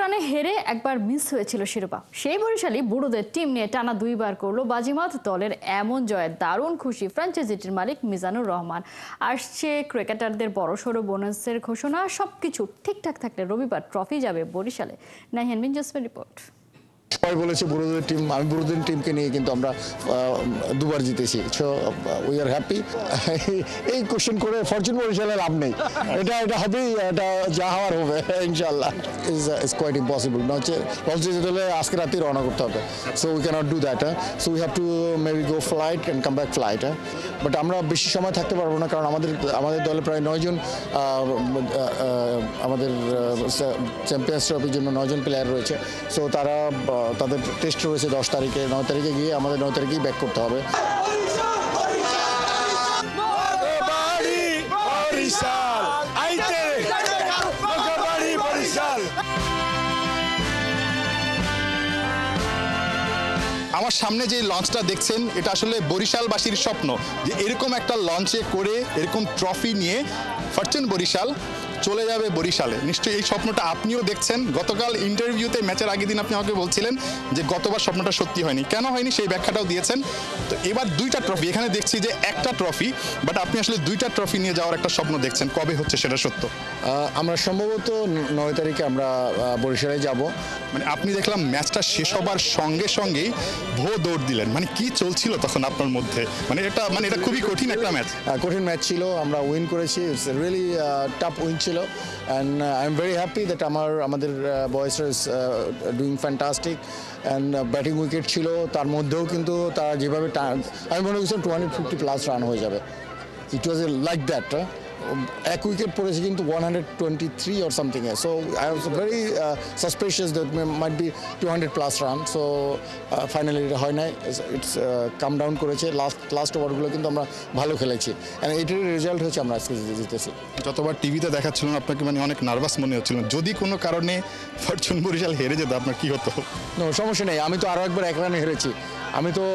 রানে হেরে একবার মিস হয়েছিল শিরোপা। সেই বরিশালই বুড়োদের টিম নিয়ে টানা 2 বার করলো বাজিমাত। দলের এমন জয়ে দারুণ খুশি ফ্র্যাঞ্চাইজিটির মালিক মিজানুর রহমান। আসছে ক্রিকেটারদের বড়সড় বোনাসের ঘোষণা। সবকিছু ঠিকঠাক থাকলে রবিবার ট্রফি যাবে বরিশালে। নাহিয়ান বিন জসমের রিপোর্ট। সবাই বলেছে বুড়োদের টিম, আমি বুড়োদের টিমকে নিয়ে কিন্তু আমরা 2বার জিতেছি। So we are happy. এই কোশ্চেন করে ফরচুন বরিশালে লাভ নেই। এটা হবেই, এটা যা হওয়ার হবে ইনশাআল্লাহ। Is quite impossible. না হচ্ছে লঞ্চ যেতে হলে আজকে রাতেই রওনা করতে হবে। So we cannot do that. So we have to maybe go flight and come back flight. But আমরা বেশি সময় থাকতে পারবো না, কারণ আমাদের দলে প্রায় 9 জন আমাদের চ্যাম্পিয়ন্স ট্রফির জন্য 9 জন প্লেয়ার রয়েছে। সো তাদের টেস্ট রয়েছে 10 তারিখে। 9 তারিখে গিয়ে আমাদের 9 তারিখেই ব্যাক করতে হবে। আমার সামনে যে লঞ্চটা দেখছেন, এটা আসলে বরিশালবাসীর স্বপ্ন যে এরকম একটা লঞ্চে করে এরকম ট্রফি নিয়ে ফরচুন বরিশাল চলে যাবে বরিশালে। নিশ্চয়ই এই স্বপ্নটা আপনিও দেখছেন। গতকাল ইন্টারভিউতে ম্যাচের আগের দিন আপনি আমাকে বলছিলেন যে গতবার স্বপ্নটা সত্যি হয়নি। কেন হয়নি সেই ব্যাখ্যাটাও দিয়েছেন। তো এবার 2টা ট্রফি, এখানে দেখছি যে একটা ট্রফি, বাট আপনি আসলে 2টা ট্রফি নিয়ে যাওয়ার একটা স্বপ্ন দেখছেন। কবে হচ্ছে সেটা সত্য? আমরা সম্ভবত 9 তারিখে আমরা বরিশালে যাব। মানে আপনি দেখলাম ম্যাচটা শেষ হবার সঙ্গে সঙ্গেই দৌড় দিলেন। মানে কি চলছিল তখন আপনার মধ্যে? এটা খুবই কঠিন একটা ম্যাচ। কঠিন ম্যাচ ছিল, আমরা উইন করেছি। ইটস রিয়েলি টাফ উইন ছিল। And I am very happy that আমাদের বয়েজরা is doing fantastic. And batting wicket ছিল, তার মধ্যেও কিন্তু তারা যেভাবে আমি মনে করছিলাম 250+ রান হয়ে যাবে। ইট ওয়াজ লাইক দ্যাট। এক উইকেট পড়েছে কিন্তু 123 or something. So I was very suspicious that might be 200+ run. So finally এটা হয় নাই। ইটস কাম ডাউন করেছে। লাস্ট ওভারগুলো কিন্তু আমরা ভালো খেলেছি। অ্যান্ড এটার রেজাল্ট হচ্ছে আমরা আজকে জিতেছি। যতবার টিভিতে দেখাচ্ছিলেন আপনাকে অনেক নার্ভাস মনে হচ্ছিল। যদি কোনো কারণে ফরচুন বরিশাল হেরে যেত আপনার কি হতো? সমস্যা নেই, আমি তো আরও একবার 1 রানে হেরেছি। আমি তো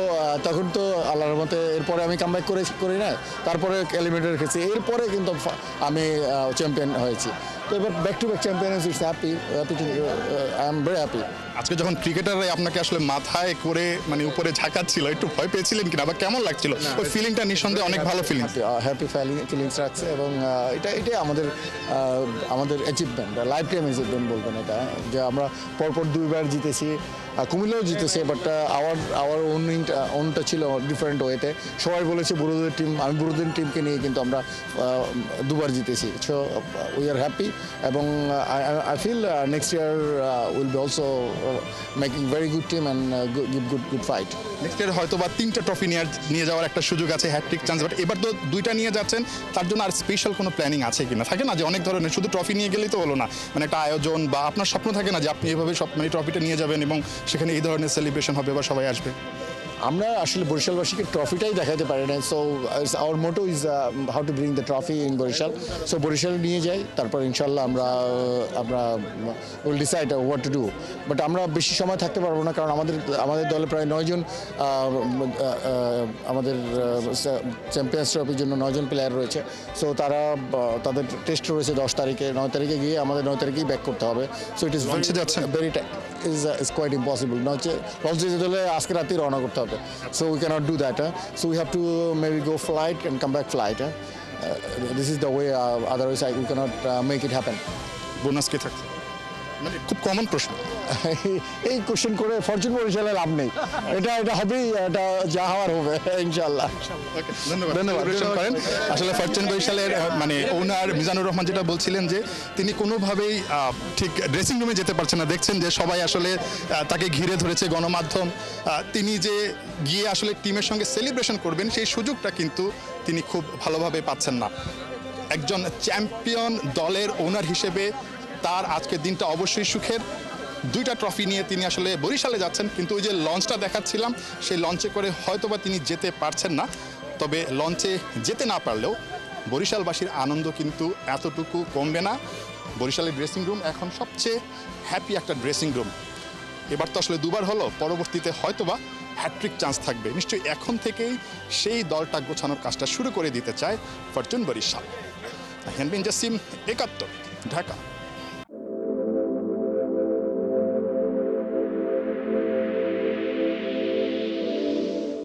তখন তো আল্লাহর মতে এরপরে আমি কামব্যাক করি না, তারপরে এলিমিনেটর খেয়েছি, এরপরে কিন্তু আমি চ্যাম্পিয়ন হয়েছি। তো এবার back to back champion it's happy I am very happy. আজকে যখন ক্রিকেটাররা আপনাকে আসলে মাথায় করে উপরে ঝাঁকাচ্ছিল, একটু ভয় পেয়েছিলেন কিনা বা কেমন লাগছিল? ওই ফিলিংটা নিঃসন্দেহে অনেক ভালো ফিলিং, হ্যাপি ফিলিংস রাখছে। এবং এটাই আমাদের অ্যাচিভমেন্ট, লাইফ টাইম অ্যাচিভমেন্ট বলবেন এটা, যে আমরা পরপর 2বার জিতেছি। কুমিল্লাও জিতেছে, বাট আওয়ার ওনটা ছিল ডিফারেন্ট ওয়েতে। সবাই বলেছে বুড়োদের টিম, আমি বুড়োদের টিমকে নিয়ে কিন্তু আমরা 2বার জিতেছি। So we are happy. এবং I feel next year will be also making very good team and give good fight. Next year হয়তো বা 3টা ট্রফি নিয়ে যাওয়ার একটা সুযোগ আছে, হ্যাট্রিক চান্স। বাট এবার তো 2টা নিয়ে যাচ্ছেন, তার জন্য আর স্পেশাল কোনো প্ল্যানিং আছে কিনা? থাকে না যে অনেক ধরনের, শুধু ট্রফি নিয়ে গেলেই তো হলো না, একটা আয়োজন বা আপনার স্বপ্ন থাকে না যে আপনি এভাবে ট্রফিটা নিয়ে যাবেন এবং সেখানে এই ধরনের সেলিব্রেশন হবে বা সবাই আসবে? আমরা আসলে বরিশালবাসীকে ট্রফিটাই দেখাতে পারি না। So our motto is how to bring the trophy in Barishal. So Barishal নিয়ে যাই, তারপর ইনশাল্লাহ আমরা will decide what to do. But আমরা বেশি সময় থাকতে পারবো না, কারণ আমাদের দলে প্রায় 9 জন আমাদের চ্যাম্পিয়ন্স ট্রফির জন্য 9 জন প্লেয়ার রয়েছে। সো তাদের টেস্ট রয়েছে 10 তারিখে। 9 তারিখে গিয়ে আমাদের 9 তারিখেই ব্যাক করতে হবে। So it is very is quite impossible. না হচ্ছে লঞ্চ যেতে হলে আজকে রাতেই রওনা করতে হবে। So we cannot do that. So we have to maybe go flight and come back flight. This is the way. Otherwise, we cannot make it happen. Bonus কি থাকছে? খুব কমন প্রশ্ন। এই কোশ্চেন করে ফরচুন বরিশালে লাভ নেই। এটা হবেই, এটা যা হওয়ার হবে ইনশাআল্লাহ। ধন্যবাদ। আসলে ফরচুন বরিশালের ওনার মিজানুর রহমান যেটা বলছিলেন যে তিনি কোনোভাবেই ঠিক ড্রেসিং রুমে যেতে পারছেন না। দেখছেন যে সবাই আসলে তাকে ঘিরে ধরেছে, গণমাধ্যম। তিনি যে গিয়ে আসলে টিমের সঙ্গে সেলিব্রেশন করবেন সেই সুযোগটা কিন্তু তিনি খুব ভালোভাবে পাচ্ছেন না। একজন চ্যাম্পিয়ন দলের ওনার হিসেবে তার আজকের দিনটা অবশ্যই সুখের। 2টা ট্রফি নিয়ে তিনি আসলে বরিশালে যাচ্ছেন, কিন্তু ওই যে লঞ্চটা দেখাচ্ছিলাম, সেই লঞ্চে করে হয়তোবা তিনি যেতে পারছেন না। তবে লঞ্চে যেতে না পারলেও বরিশালবাসীর আনন্দ কিন্তু এতটুকু কমবে না। বরিশালের ড্রেসিং রুম এখন সবচেয়ে হ্যাপি একটা ড্রেসিং রুম। এবার তো আসলে 2বার হলো, পরবর্তীতে হয়তোবা হ্যাট্রিক চান্স থাকবে। নিশ্চয়ই এখন থেকেই সেই দলটা গোছানোর কাজটা শুরু করে দিতে চায় ফরচুন বরিশাল। নাহিয়ান বিন জসিম, 71, ঢাকা।